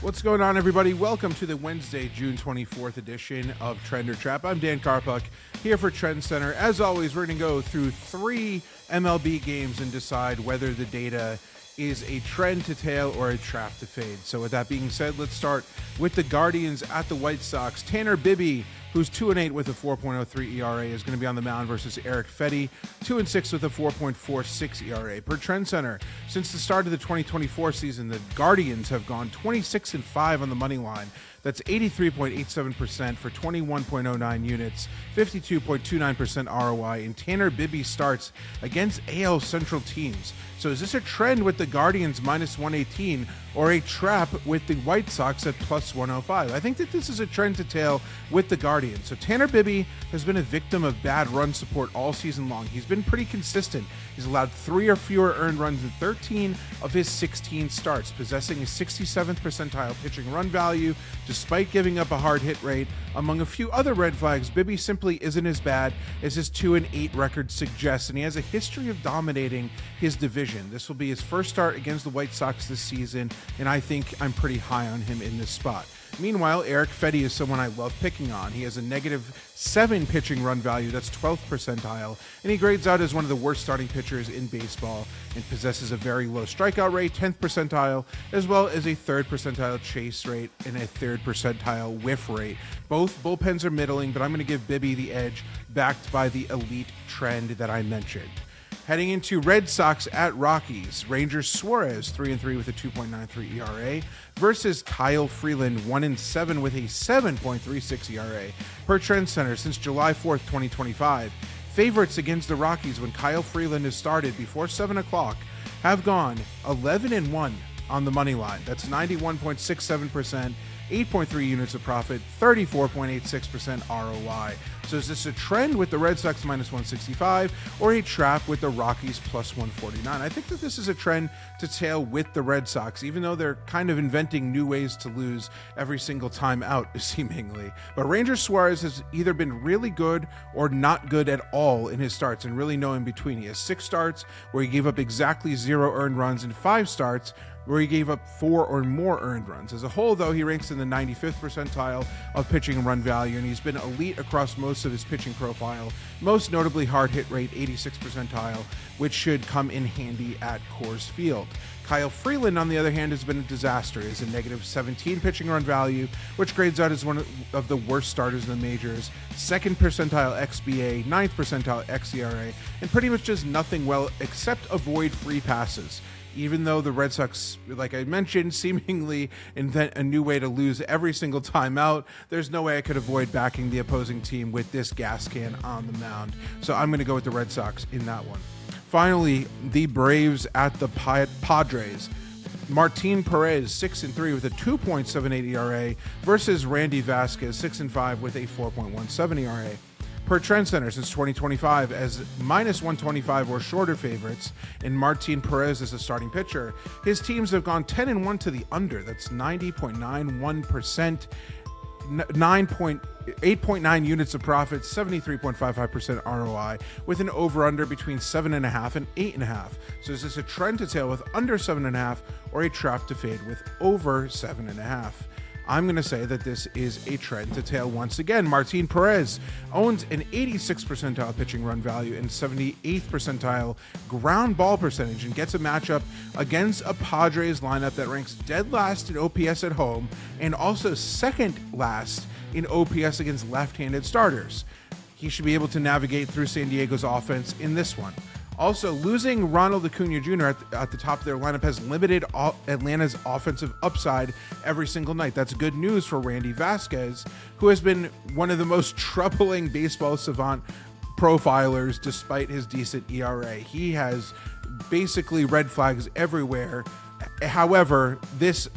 What's going on, everybody? Welcome to the Wednesday, June 24th edition of Trend or Trap. I'm Dan Karpuk here for TrendsCenter. As always, we're going to go through 3 MLB games and decide whether the data is a trend to tail or a trap to fade. So with that being said, let's start with the Guardians at the White Sox. Tanner Bibee, who's 2-8 with a 4.03 ERA, is going to be on the mound versus Erick Fedde, 2-6 with a 4.46 ERA. Per TrendsCenter, since the start of the 2024 season, the Guardians have gone 26-5 on the money line. That's 83.87% for 21.09 units, 52.29% ROI, and Tanner Bibee starts against AL Central teams. So is this a trend with the Guardians minus 118 or a trap with the White Sox at plus 105? I think that this is a trend to tail with the Guardians. So Tanner Bibee has been a victim of bad run support all season long. He's been pretty consistent. He's allowed 3 or fewer earned runs in 13 of his 16 starts, possessing a 67th percentile pitching run value, despite giving up a hard hit rate. Among a few other red flags, Bibee simply isn't as bad as his 2-8 record suggests, and he has a history of dominating his division. This will be his first start against the White Sox this season, and I think I'm pretty high on him in this spot. Meanwhile, Erick Fedde is someone I love picking on. He has a -7 pitching run value, that's 12th percentile, and he grades out as one of the worst starting pitchers in baseball and possesses a very low strikeout rate, 10th percentile, as well as a 3rd percentile chase rate and a 3rd percentile whiff rate. Both bullpens are middling, but I'm going to give Bibee the edge, backed by the elite trend that I mentioned. Heading into Red Sox at Rockies, Ranger Suarez, 3-3 with a 2.93 ERA, versus Kyle Freeland, 1-7 with a 7.36 ERA. Per TrendsCenter, since July 4th, 2025, favorites against the Rockies when Kyle Freeland has started before 7 o'clock have gone 11-1 on the money line. That's 91.67%. 8.3 units of profit, 34.86% ROI. So is this a trend with the Red Sox minus 165 or a trap with the Rockies plus 149? I think that this is a trend to tail with the Red Sox, even though they're kind of inventing new ways to lose every single time out, seemingly. But Ranger Suarez has either been really good or not good at all in his starts, and really no in between. He has 6 starts where he gave up exactly 0 earned runs and 5 starts where he gave up 4 or more earned runs. As a whole, though, he ranks in the 95th percentile of pitching and run value, and he's been elite across most of his pitching profile, most notably hard hit rate, 86th percentile, which should come in handy at Coors Field. Kyle Freeland, on the other hand, has been a disaster. He has a -17 pitching run value, which grades out as one of the worst starters in the majors, 2nd percentile XBA, 9th percentile xERA, and pretty much does nothing well except avoid free passes. Even though the Red Sox, like I mentioned, seemingly invent a new way to lose every single time out, there's no way I could avoid backing the opposing team with this gas can on the mound. So I'm going to go with the Red Sox in that one. Finally, the Braves at the Padres. Martin Perez, 6-3 with a 2.78 ERA versus Randy Vasquez, 6-5 with a 4.17 ERA. Per TrendsCenter, since 2025, as minus 125 or shorter favorites, and Martin Perez as a starting pitcher, his teams have gone 10-1 to the under. That's 90.91%, 8.9 units of profit, 73.55% ROI, with an over-under between 7.5 and 8.5. So is this a trend to tail with under 7.5 or a trap to fade with over 7.5? I'm going to say that this is a trend to tail once again. Martin Perez owns an 86th percentile pitching run value and 78th percentile ground ball percentage, and gets a matchup against a Padres lineup that ranks dead last in OPS at home and also second last in OPS against left-handed starters. He should be able to navigate through San Diego's offense in this one. Also, losing Ronald Acuña Jr. at the top of their lineup has limited Atlanta's offensive upside every single night. That's good news for Randy Vasquez, who has been one of the most troubling baseball savant profilers despite his decent ERA. He has basically red flags everywhere. However, this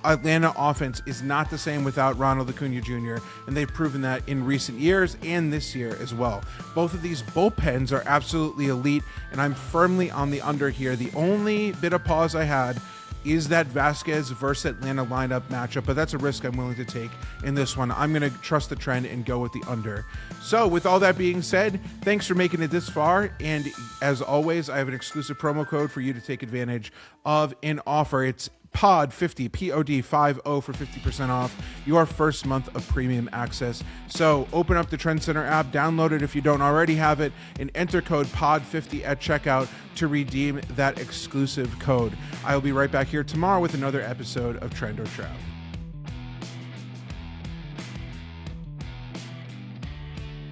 Atlanta offense is not the same without Ronald Acuña Jr., and they've proven that in recent years and this year as well. Both of these bullpens are absolutely elite, and I'm firmly on the under here. The only bit of pause I had is that Vasquez versus Atlanta lineup matchup, but that's a risk I'm willing to take in this one. I'm going to trust the trend and go with the under. So with all that being said, thanks for making it this far. And as always, I have an exclusive promo code for you to take advantage of an offer. It's POD50, POD50 for 50% off your first month of premium access. So open up the TrendsCenter app, download it if you don't already have it, and enter code POD50 at checkout to redeem that exclusive code. I will be right back here tomorrow with another episode of Trend or Trap.